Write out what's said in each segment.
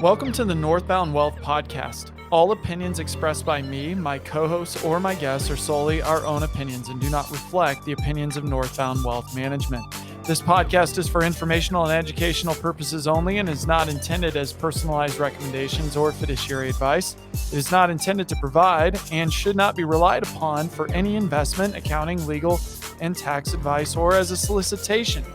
Welcome to the Northbound Wealth Podcast. All opinions expressed by me, my co-hosts, or my guests are solely our own opinions and do not reflect the opinions of Northbound Wealth Management. This podcast is for informational and educational purposes only and is not intended as personalized recommendations or fiduciary advice. It is not intended to provide and should not be relied upon for any investment, accounting, legal, and tax advice or as a solicitation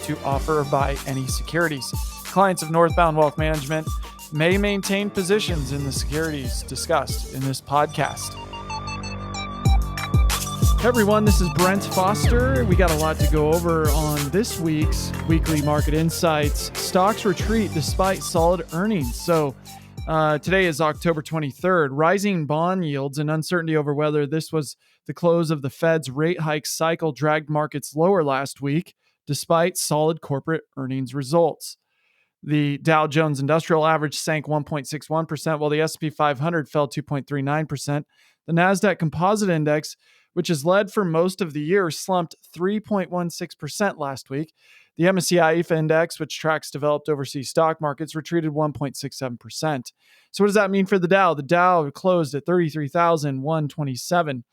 to offer or buy any securities. Clients of Northbound Wealth Management may maintain positions in the securities discussed in this podcast. Hey everyone, this is Brent Foster. We got a lot to go over on this week's weekly market insights. Stocks retreat despite solid earnings. So today is October 23rd. Rising bond yields and uncertainty over whether this was the close of the Fed's rate hike cycle dragged markets lower last week, despite solid corporate earnings results. The Dow Jones Industrial Average sank 1.61%, while the S&P 500 fell 2.39%. The NASDAQ Composite Index, which has led for most of the year, slumped 3.16% last week. The MSCI EAFE Index, which tracks developed overseas stock markets, retreated 1.67%. So what does that mean for the Dow? The Dow closed at 33,127.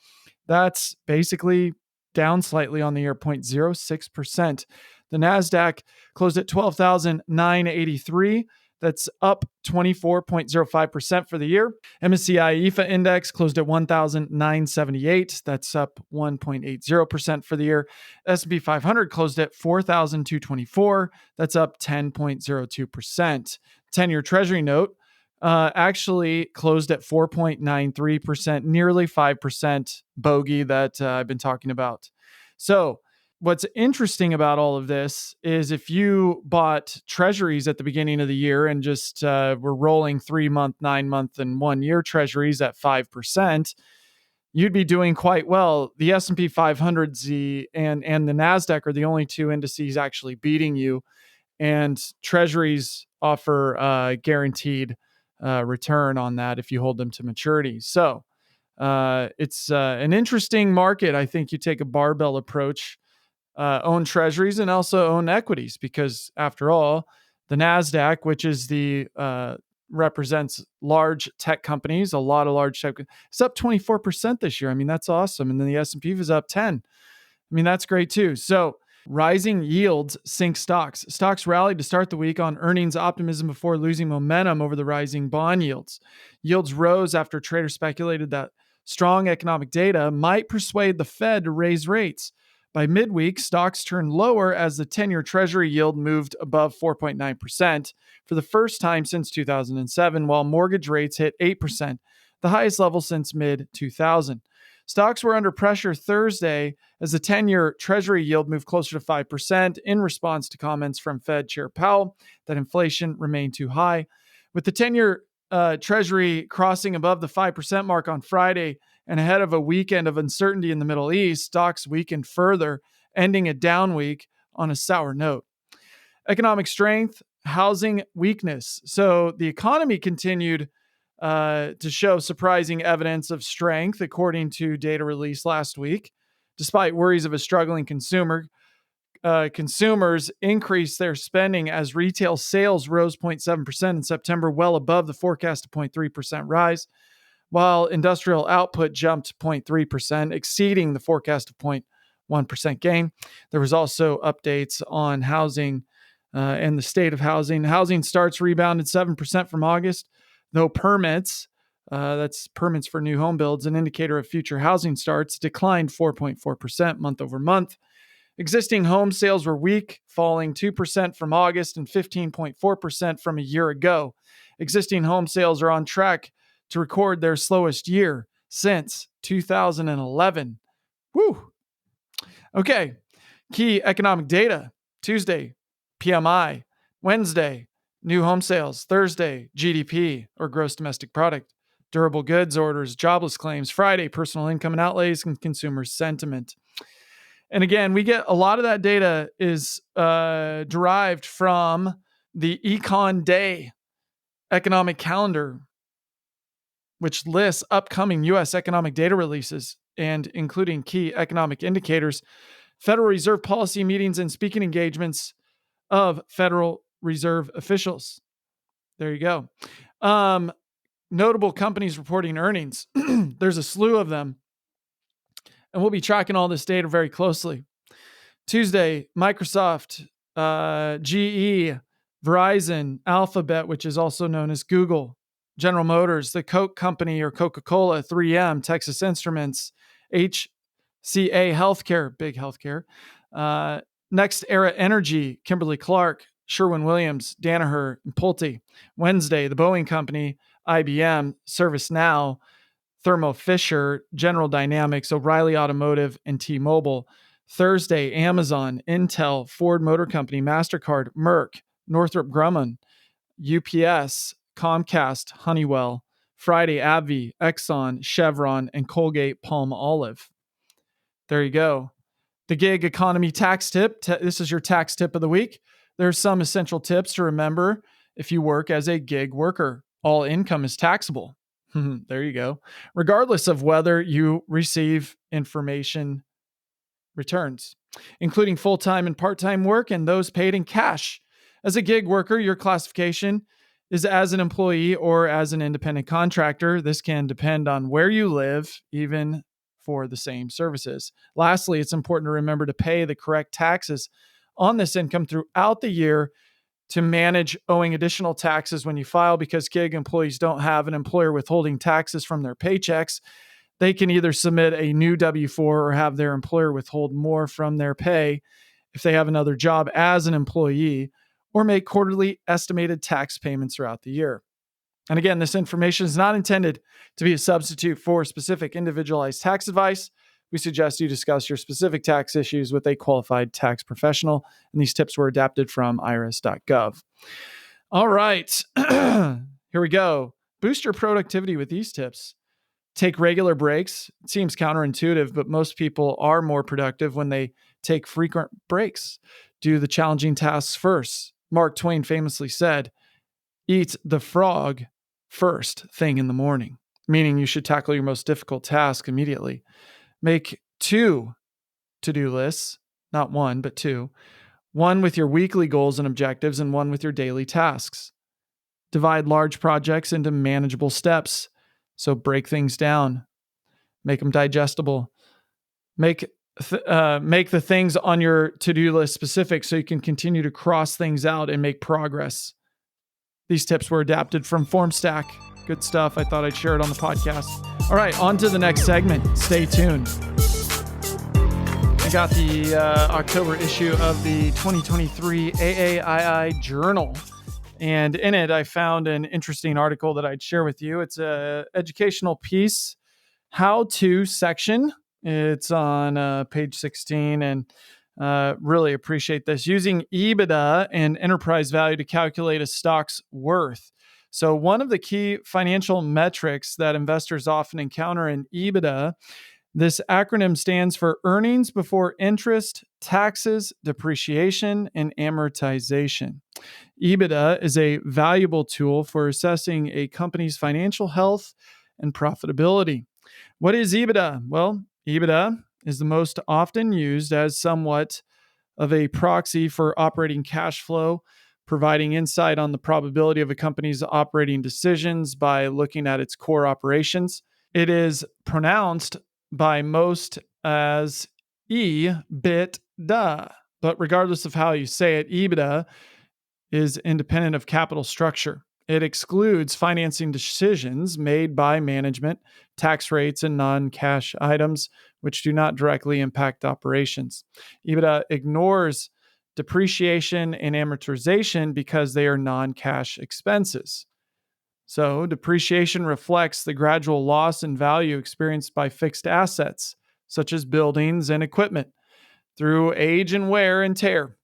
That's basically down slightly on the year, 0.06%. The NASDAQ closed at 12,983. That's up 24.05% for the year. MSCI EAFE Index closed at 1,978. That's up 1.80% for the year. S&P 500 closed at 4,224. That's up 10.02%. 10-year Treasury note actually closed at 4.93%, nearly 5% bogey that I've been talking about. So what's interesting about all of this is if you bought treasuries at the beginning of the year and just were rolling 3-month, 9-month, and 1-year treasuries at 5%, you'd be doing quite well. The S&P 500 and the NASDAQ are the only two indices actually beating you, and treasuries offer guaranteed return on that if you hold them to maturity. So it's an interesting market. I think you take a barbell approach. Own treasuries and also own equities, because after all, the NASDAQ, which is represents large tech companies, a lot of large tech, it's up 24% this year. I mean, that's awesome. And then the S&P was up 10. I mean, that's great too. So rising yields sink stocks. Stocks rallied to start the week on earnings optimism before losing momentum over the rising bond yields. Yields rose after traders speculated that strong economic data might persuade the Fed to raise rates. By midweek, stocks turned lower as the 10-year Treasury yield moved above 4.9% for the first time since 2007, while mortgage rates hit 8%, the highest level since mid-2000. Stocks were under pressure Thursday as the 10-year Treasury yield moved closer to 5% in response to comments from Fed Chair Powell that inflation remained too high. With the 10-year Treasury crossing above the 5% mark on Friday, and ahead of a weekend of uncertainty in the Middle East, stocks weakened further, ending a down week on a sour note. Economic strength, housing weakness. So the economy continued to show surprising evidence of strength, according to data released last week. Despite worries of a struggling consumer, consumers increased their spending as retail sales rose 0.7% in September, well above the forecasted 0.3% rise, while industrial output jumped 0.3%, exceeding the forecast of 0.1% gain. There was also updates on housing and the state of housing. Housing starts rebounded 7% from August, though permits, that's permits for new home builds, an indicator of future housing starts, declined 4.4% month over month. Existing home sales were weak, falling 2% from August and 15.4% from a year ago. Existing home sales are on track to record their slowest year since 2011. Woo! Okay, key economic data. Tuesday, PMI. Wednesday, new home sales. Thursday, GDP, or gross domestic product. Durable goods orders, jobless claims. Friday, personal income and outlays, and consumer sentiment. And again, we get a lot of that data is derived from the Econ Day economic calendar, which lists upcoming U.S. economic data releases. and including key economic indicators, Federal Reserve policy meetings, and speaking engagements of Federal Reserve officials. There you go. Notable companies reporting earnings. There's a slew of them, and we'll be tracking all this data very closely. Tuesday, Microsoft, GE, Verizon, Alphabet, which is also known as Google, General Motors, the Coke Company or Coca-Cola, 3M, Texas Instruments, HCA Healthcare, big healthcare, Next Era Energy, Kimberly-Clark, Sherwin-Williams, Danaher, and Pulte. Wednesday, the Boeing Company, IBM, ServiceNow, Thermo Fisher, General Dynamics, O'Reilly Automotive, and T-Mobile. Thursday, Amazon, Intel, Ford Motor Company, MasterCard, Merck, Northrop Grumman, UPS, Comcast, Honeywell. Friday, AbbVie, Exxon, Chevron, and Colgate Palmolive. There you go. The gig economy tax tip. This is your tax tip of the week. There are some essential tips to remember if you work as a gig worker. All income is taxable. There you go. Regardless of whether you receive information returns, including full-time and part-time work and those paid in cash. As a gig worker, your classification is as an employee or as an independent contractor. This can depend on where you live, even for the same services. Lastly, it's important to remember to pay the correct taxes on this income throughout the year to manage owing additional taxes when you file, because gig employees don't have an employer withholding taxes from their paychecks. They can either submit a new W-4 or have their employer withhold more from their pay if they have another job as an employee, or make quarterly estimated tax payments throughout the year. And again, this information is not intended to be a substitute for specific individualized tax advice. We suggest you discuss your specific tax issues with a qualified tax professional. And these tips were adapted from irs.gov. All right, here we go. Boost your productivity with these tips. Take regular breaks. It seems counterintuitive, but most people are more productive when they take frequent breaks. Do the challenging tasks first. Mark Twain famously said, "Eat the frog first thing in the morning," meaning you should tackle your most difficult task immediately. Make 2 to-do lists, not 1, but 2. 1 with your weekly goals and objectives and 1 with your daily tasks. Divide large projects into manageable steps. So break things down, make them digestible, make the things on your to-do list specific so you can continue to cross things out and make progress. These tips were adapted from FormStack. Good stuff. I thought I'd share it on the podcast. All right, on to the next segment. Stay tuned. I got the October issue of the 2023 AAII Journal. And in it, I found an interesting article that I'd share with you. It's an educational piece, how-to section. It's on page 16, and really appreciate this. Using EBITDA and enterprise value to calculate a stock's worth. So one of the key financial metrics that investors often encounter in EBITDA, this acronym stands for earnings before interest, taxes, depreciation, and amortization. EBITDA is a valuable tool for assessing a company's financial health and profitability. What is EBITDA? Well, EBITDA is the most often used as somewhat of a proxy for operating cash flow, providing insight on the probability of a company's operating decisions by looking at its core operations. It is pronounced by most as EBITDA, but regardless of how you say it, EBITDA is independent of capital structure. It excludes financing decisions made by management, tax rates, and non-cash items, which do not directly impact operations. EBITDA ignores depreciation and amortization because they are non-cash expenses. So depreciation reflects the gradual loss in value experienced by fixed assets, such as buildings and equipment, through age and wear and tear.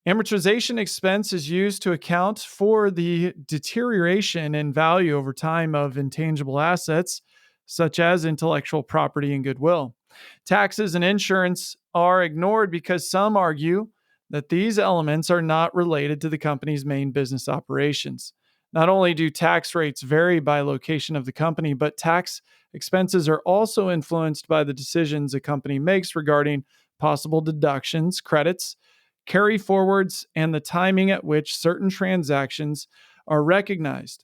Amortization expense is used to account for the deterioration in value over time of intangible assets, such as intellectual property and goodwill. Taxes and insurance are ignored because some argue that these elements are not related to the company's main business operations. Not only do tax rates vary by location of the company, but tax expenses are also influenced by the decisions a company makes regarding possible deductions, credits, carry forwards, and the timing at which certain transactions are recognized.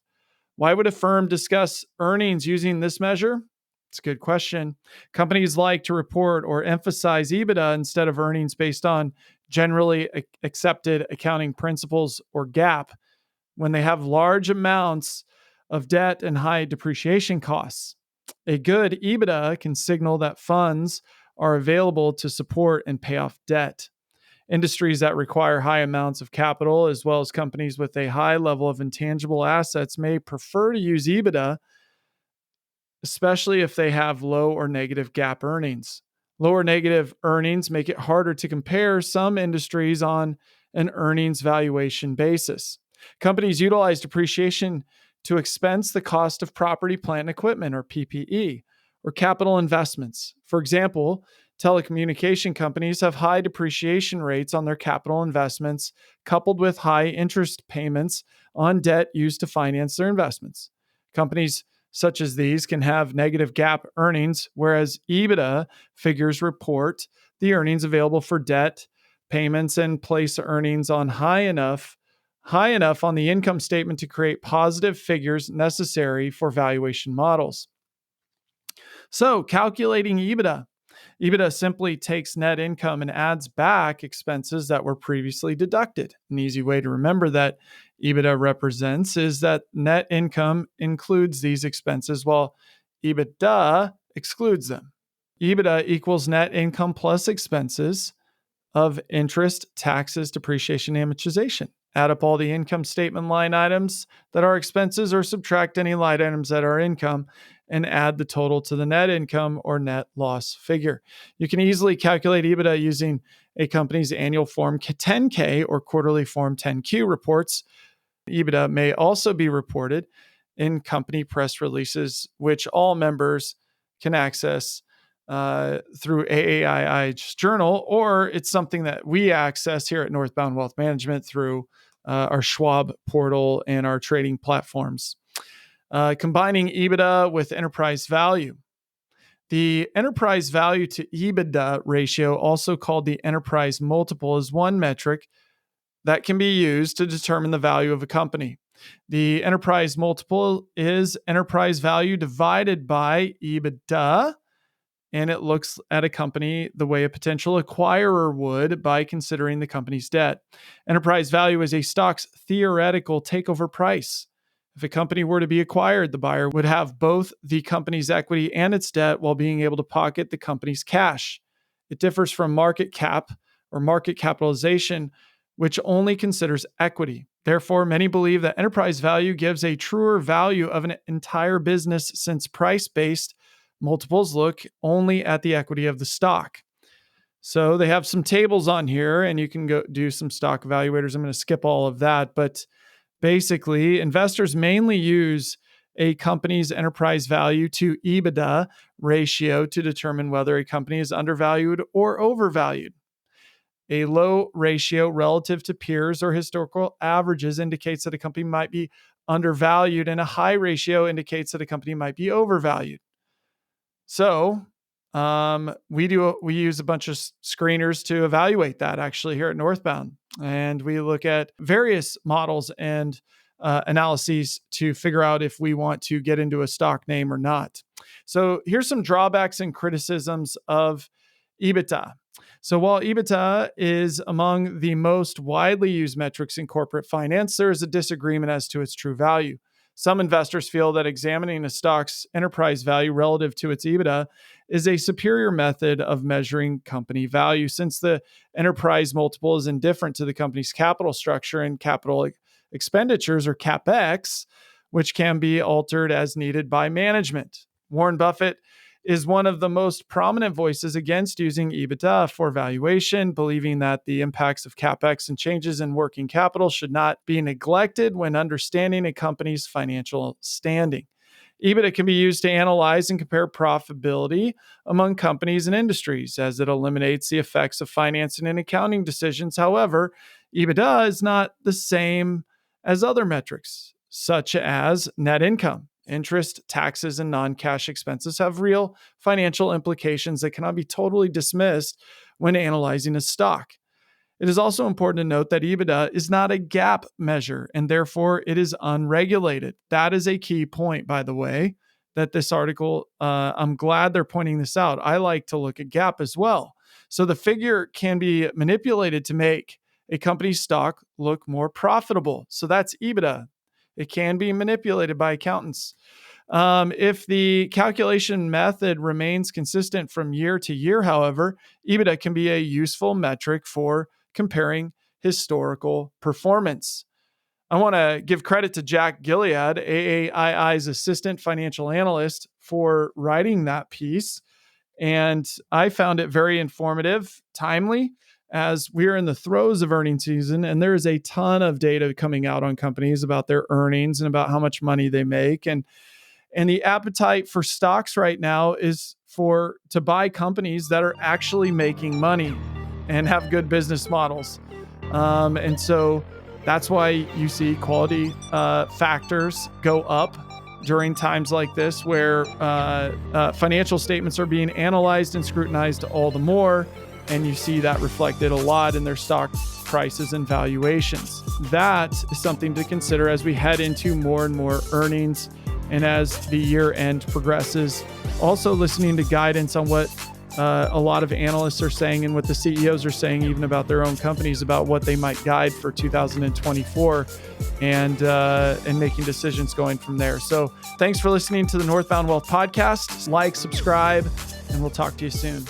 Why would a firm discuss earnings using this measure? It's a good question. Companies like to report or emphasize EBITDA instead of earnings based on generally accepted accounting principles or GAAP when they have large amounts of debt and high depreciation costs. A good EBITDA can signal that funds are available to support and pay off debt. Industries that require high amounts of capital, as well as companies with a high level of intangible assets, may prefer to use EBITDA, especially if they have low or negative GAAP earnings. Low or negative earnings make it harder to compare some industries on an earnings valuation basis. Companies utilize depreciation to expense the cost of property, plant, and equipment, or PPE, or capital investments. For example, telecommunication companies have high depreciation rates on their capital investments, coupled with high interest payments on debt used to finance their investments. Companies such as these can have negative GAAP earnings, whereas EBITDA figures report the earnings available for debt payments and place earnings on high enough on the income statement to create positive figures necessary for valuation models. So, calculating EBITDA. EBITDA simply takes net income and adds back expenses that were previously deducted. An easy way to remember that EBITDA represents is that net income includes these expenses while EBITDA excludes them. EBITDA equals net income plus expenses of interest, taxes, depreciation, amortization. Add up all the income statement line items that are expenses or subtract any line items that are income and add the total to the net income or net loss figure. You can easily calculate EBITDA using a company's annual Form 10K or quarterly Form 10Q reports. EBITDA may also be reported in company press releases, which all members can access through AAII's journal, or it's something that we access here at Northbound Wealth Management through our Schwab portal and our trading platforms. Combining EBITDA with enterprise value. The enterprise value to EBITDA ratio, also called the enterprise multiple, is one metric that can be used to determine the value of a company. The enterprise multiple is enterprise value divided by EBITDA, and it looks at a company the way a potential acquirer would by considering the company's debt. Enterprise value is a stock's theoretical takeover price. If a company were to be acquired, the buyer would have both the company's equity and its debt while being able to pocket the company's cash. It differs from market cap or market capitalization, which only considers equity. Therefore, many believe that enterprise value gives a truer value of an entire business since price-based multiples look only at the equity of the stock. So they have some tables on here and you can go do some stock evaluators. I'm going to skip all of that, but basically investors mainly use a company's enterprise value to EBITDA ratio to determine whether a company is undervalued or overvalued. A low ratio relative to peers or historical averages indicates that a company might be undervalued, and a high ratio indicates that a company might be overvalued. So we use a bunch of screeners to evaluate that actually here at Northbound. And we look at various models and analyses to figure out if we want to get into a stock name or not. So here's some drawbacks and criticisms of EBITDA. So while EBITDA is among the most widely used metrics in corporate finance, there is a disagreement as to its true value. Some investors feel that examining a stock's enterprise value relative to its EBITDA is a superior method of measuring company value, since the enterprise multiple is indifferent to the company's capital structure and capital expenditures, or CapEx, which can be altered as needed by management. Warren Buffett is one of the most prominent voices against using EBITDA for valuation, believing that the impacts of CapEx and changes in working capital should not be neglected when understanding a company's financial standing. EBITDA can be used to analyze and compare profitability among companies and industries, as it eliminates the effects of financing and accounting decisions. However, EBITDA is not the same as other metrics, such as net income. Interest, taxes, and non-cash expenses have real financial implications that cannot be totally dismissed when analyzing a stock. It is also important to note that EBITDA is not a GAAP measure, and therefore it is unregulated. That is a key point, by the way, that this article, I'm glad they're pointing this out. I like to look at GAAP as well. So the figure can be manipulated to make a company's stock look more profitable. So that's EBITDA. It can be manipulated by accountants. If the calculation method remains consistent from year to year, however, EBITDA can be a useful metric for comparing historical performance. I want to give credit to Jack Gilead, AAII's assistant financial analyst, for writing that piece. And I found it very informative, timely, as we're in the throes of earnings season, and there is a ton of data coming out on companies about their earnings and about how much money they make. And the appetite for stocks right now is to buy companies that are actually making money and have good business models. And so that's why you see quality factors go up during times like this, where financial statements are being analyzed and scrutinized all the more. And you see that reflected a lot in their stock prices and valuations. That is something to consider as we head into more and more earnings and as the year end progresses. Also listening to guidance on what a lot of analysts are saying and what the CEOs are saying, even about their own companies, about what they might guide for 2024, and making decisions going from there. So thanks for listening to the Northbound Wealth Podcast. Like, subscribe, and we'll talk to you soon.